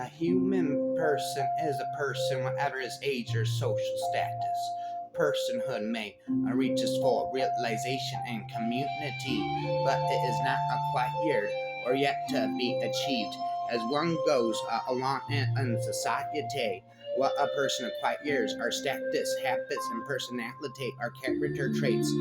A human person is a person, whatever his age or social status. Personhood may reach its full realization in community, but it is not acquired or yet to be achieved. As one goes along in society, what a person acquires are status, habits, and personality or character traits.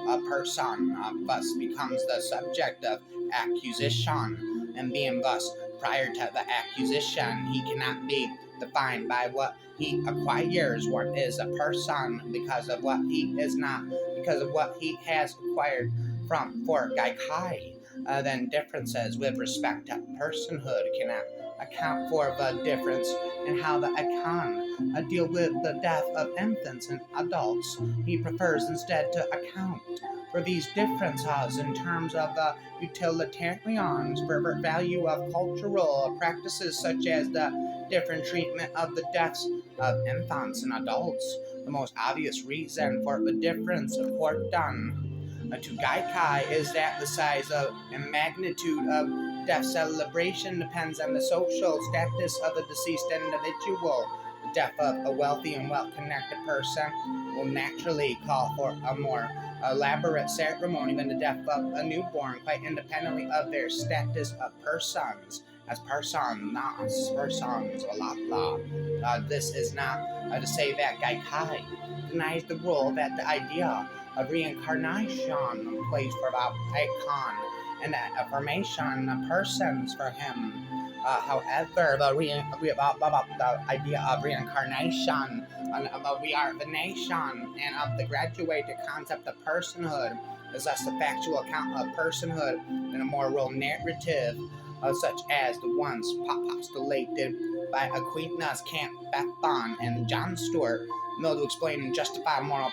A person thus becomes the subject of accusation, and being thus prior to the acquisition, he cannot be defined by what he acquires. What is a person because of what he is not, because of what he has acquired from. For Gaikai, then differences with respect to personhood cannot account for the difference in how the Akan deal with the death of infants and adults. He prefers instead to account for these differences in terms of the utilitarians for value of cultural practices, such as the different treatment of the deaths of infants and adults. The most obvious reason for the difference of work done to Gaikai is that the size of and magnitude of death celebration depends on the social status of the deceased individual. The death of a wealthy and well-connected person will naturally call for a more elaborate ceremony than the death of a newborn, quite independently of their status of persons. As persons, blah blah. This is not to say that Gaikai denies the role that the idea of reincarnation plays for about Akan and the affirmation of persons for him. However, the idea of reincarnation, we are the nation, and of the graduated concept of personhood is thus the factual account of personhood in a moral narrative, such as the ones postulated by Aquinas, Kant, Bethon, and John Stuart Mill to explain and justify moral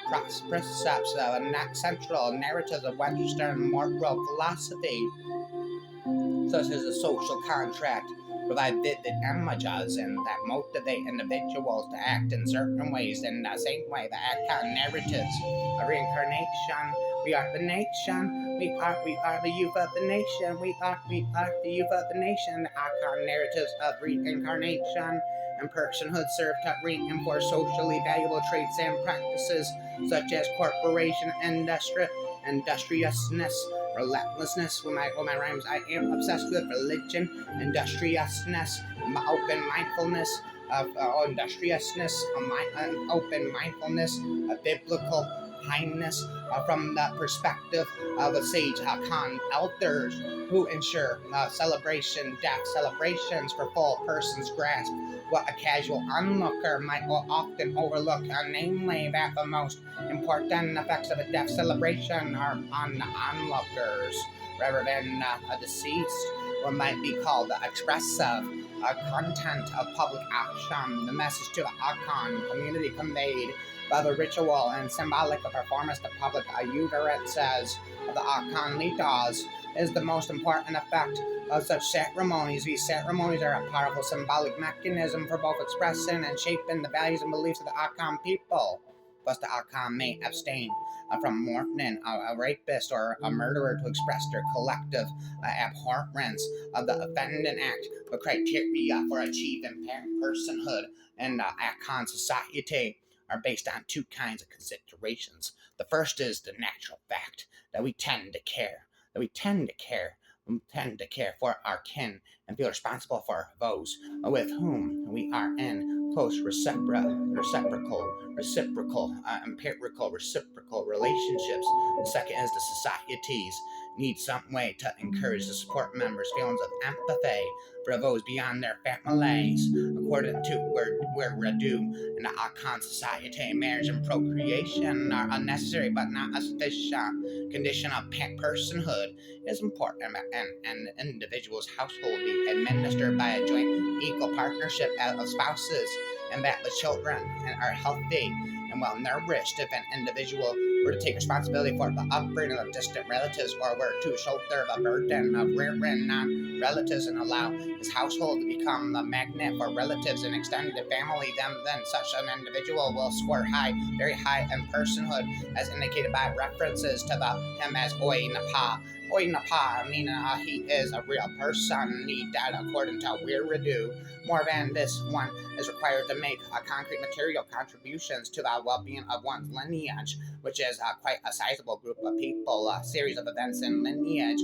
precepts of central narratives of Western moral philosophy, such as the social contract, provide vivid images and that motivate individuals to act in certain ways. In the same way, the Akan narratives of reincarnation, we are the nation, we are the youth of the nation, we are the youth of the nation. The Akan narratives of reincarnation and personhood serve to reinforce socially valuable traits and practices such as corporation, industriousness, relentlessness. With my rhymes, I am obsessed with religion, industriousness, open mindfulness, open mindfulness, biblical kindness, from the perspective of a sage Akan elders who ensure death celebrations for full persons grasp what a casual onlooker might often overlook, namely that the most important effects of a death celebration are on the onlookers rather than a deceased, what might be called the expressive content of public action. The message to the Akan community conveyed by the ritual and symbolic performance to public utterances of the Akan leaders is the most important effect of such ceremonies. These ceremonies are a powerful symbolic mechanism for both expressing and shaping the values and beliefs of the Akan people. Thus, the Akan may abstain from mourning a rapist or a murderer to express their collective abhorrence of the offending act. The criteria for achieving personhood in the Akan society are based on two kinds of considerations. The first is the natural fact that we tend to care for our kin and feel responsible for those with whom we are in close reciprocal relationships. The second is the societies need some way to encourage the support members' feelings of empathy for those beyond their families. According to Radu in the Akan society, marriage and procreation are unnecessary but not a sufficient condition of personhood. It is important and an individual's household be administered by a joint equal partnership of spouses, and that the children are healthy and well nourished. If an individual were to take responsibility for the upbringing of distant relatives, or were to shoulder the burden of rearing non-relatives and allow his household to become a magnet for relatives and extended family, then such an individual will score very high in personhood, as indicated by references to him as Oi Napa, Oinapa, meaning he is a real person, he died according to Weirdo. More than this, one is required to make concrete material contributions to the well-being of one's lineage, which is quite a sizable group of people. A series of events in lineage,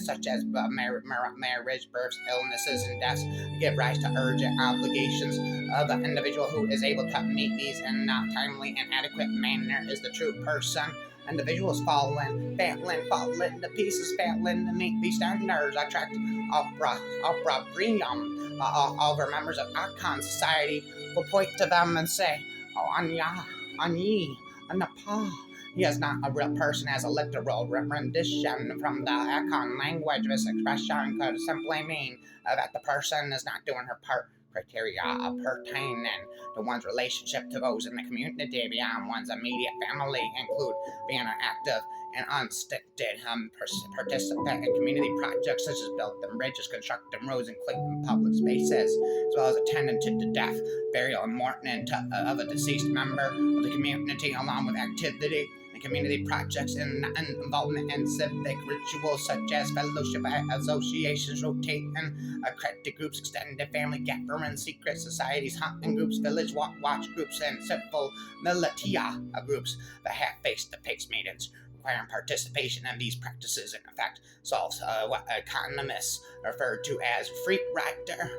such as marriage, births, illnesses, and deaths, give rise to urgent obligations of the individual who is able to meet these in a timely and adequate manner is the true person. Individuals falling to pieces, failing to meet these standards, attract opprobrium. Other members of Akan society will point to them and say, "Oh, Anyi, Anapa." He is not a real person as a literal rendition from the Akan language. This expression could simply mean that the person is not doing her part. Criteria pertaining to one's relationship to those in the community beyond one's immediate family include being an active and unstinted participant in community projects such as building bridges, constructing roads, and cleaning public spaces, as well as attending to the death, burial, and mourning of a deceased member of the community, along with activity and community projects and involvement in civic rituals such as fellowship associations, rotating credit groups, extended family gatherings, secret societies, hunting groups, village watch groups, and civil militia groups that have face-to-face meetings requiring participation in these practices. In effect, solves what economists refer to as free rider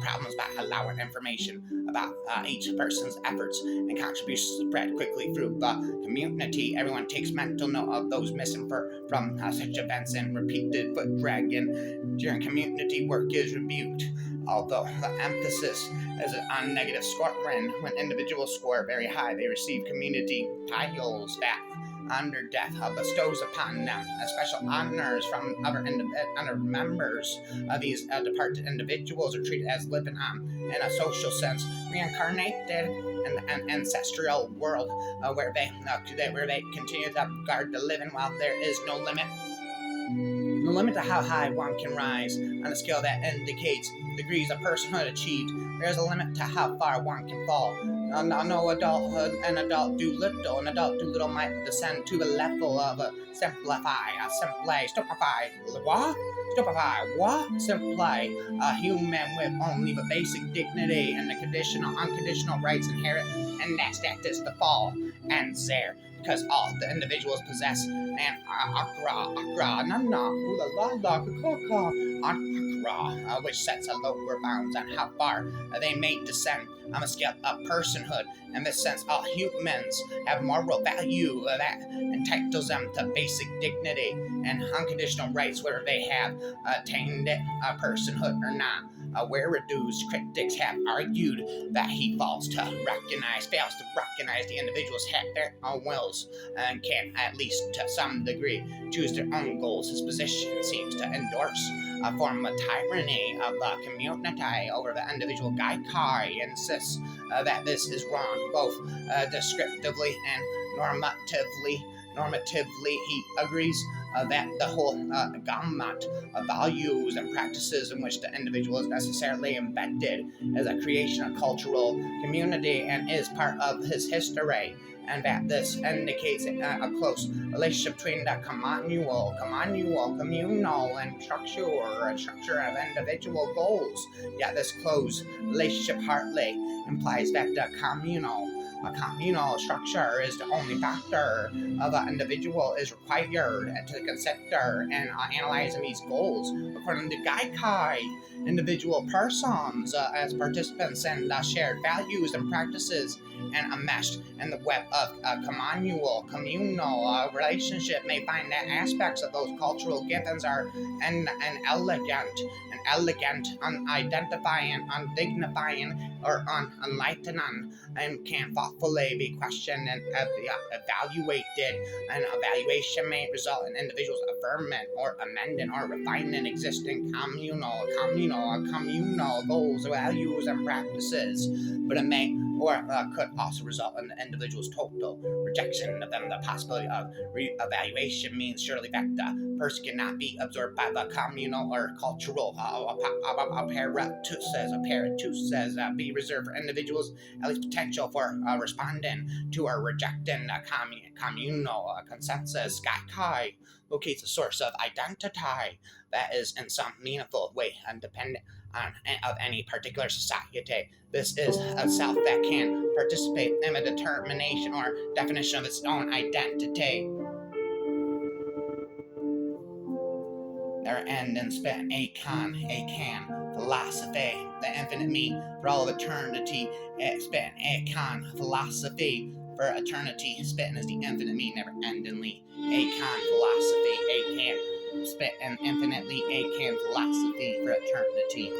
problems by allowing information about each person's efforts and contributions to spread quickly through the community. Everyone takes mental note of those missing from such events, and repeated foot dragging during community work is rebuked. Although the emphasis is on negative scoring, when individuals score very high, they receive community titles that under death bestows upon them special honors from other members. These departed individuals are treated as living in a social sense, reincarnated in the ancestral world, where they continue to guard the living while there is no limit. No limit to how high one can rise on a scale that indicates degrees of personhood achieved. There is a limit to how far one can fall. No adulthood, an adult do little. An adult do little might descend to the level of simplify, a human with only the basic dignity and the unconditional rights inherent in that status to fall ends there, because all the individuals possess an which sets a lower bounds on how far they may descend on the scale of personhood. In this sense, all humans have moral value that entitles them to basic dignity and unconditional rights, whether they have attained it, personhood or not. Whereas critics have argued that he fails to recognize the individuals have their own wills and can, at least to some degree, choose their own goals. His position seems to endorse a form of tyranny of the community over the individual. Gaikai insists that this is wrong, both descriptively and normatively. He agrees that the whole gamut of values and practices in which the individual is necessarily embedded is a creation of cultural community and is part of his history, and that this indicates a close relationship between the communal, and structure of individual goals. Yet this close relationship hardly implies that the communal structure is the only factor of an individual is required to consider and analyzing these goals. According to Gaikai, individual persons as participants in the shared values and practices and enmeshed in the web of a communal relationship may find that aspects of those cultural givens are elegant, unidentifying, undignifying, or unenlightening, and can thoughtfully be questioned and evaluated. An evaluation may result in individuals affirming or amending or refining existing communal goals, values, and practices, but it may or could also result in the individual's total rejection of them. The possibility of re-evaluation means surely that the person cannot be absorbed by the communal or cultural apparatus be reserved for individuals at least potential for responding to or rejecting communal consensus. Sky locates a source of identity that is in some meaningful way independent of any particular society. This is a self that can participate in a determination or definition of its own identity. Their end and spent Akan, philosophy, the infinite me for all of eternity. Spent Akan, philosophy for eternity. Spent is the infinite me, never endingly. Akan, philosophy, Akan, spent and infinitely Akan, philosophy for eternity.